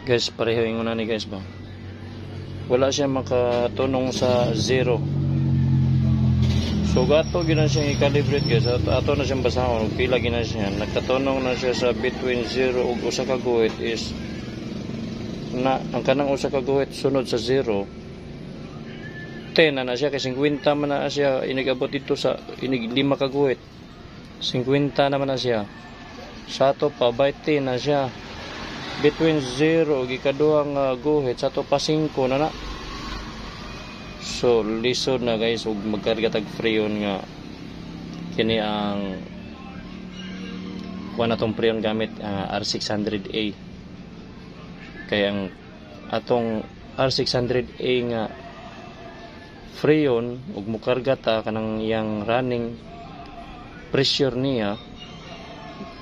Guys, pareho yung una ni guys ba. Wala siya makatunong sa 0. So gato gina siya i-calibrate guys. Ato na siyang basahon. Pila gina siya. Nagkatunong na siya sa between 0 ug usa ka guhit is na ang kanang usa ka guhit sunod sa 0. 10 na siya kay 50 man na siya inigabot dito sa inig 5 ka guhit. 50 naman na siya. Sa ato pa by 10 na siya. Between 0 ug ikaduhang guhit sa ato pa 5 na na. So lisod na guys ug magkarga tag freon nga kini ang kuha na tong freon gamit R600A. Kaya ang atong R600A nga freon ug mukarga ta kanang yang running pressure niya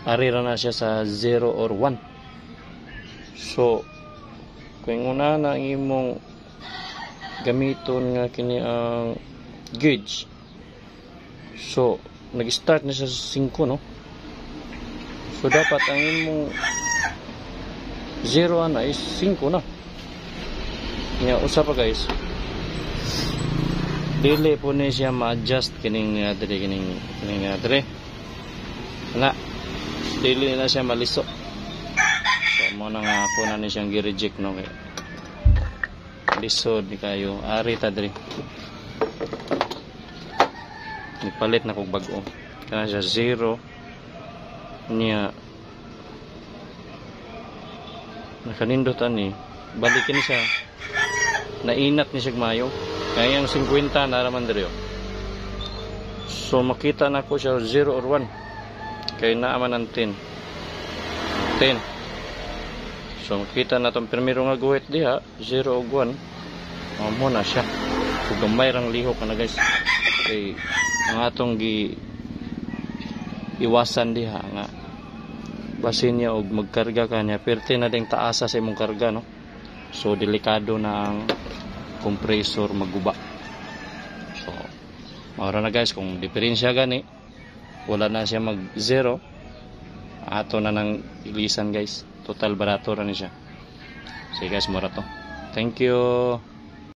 ari ra na siya sa 0 or 1. So kung una na imong gamiton nga kini ang gauge, so nag-start na siya sa 5 no. So dapat ang imong 0 na is 5 na. Nya usa pa guys, dili po ni siya ma-adjust kining diri kining diri na dili na siya maliso. So mo na nga ako na ni siyang gi-reject no kay lisod ni kayo ari ta diri. Nipalit na kog bag-o kana siya 0 niya nakanindot ani balikin siya nainat ni siya mayo. Kaya yung 50 naraman diri. So makita na ko siya 0 or 1. Kaya naaman ang 10. So makita na itong primero nga guhit diha 0 o 1. Mo na siya. Kung gamay rang lihok na guys. Kaya ang atong iwasan diha nga basin niya og magkarga ka niya. Perte na ding taasa sa imong karga no. So delikado na ang compressor maguba. So mara na guys kung diferensya gani wala na siya mag 0 ato na nang ilisan guys. Total barato ra ni siya. So guys mura to. Thank you.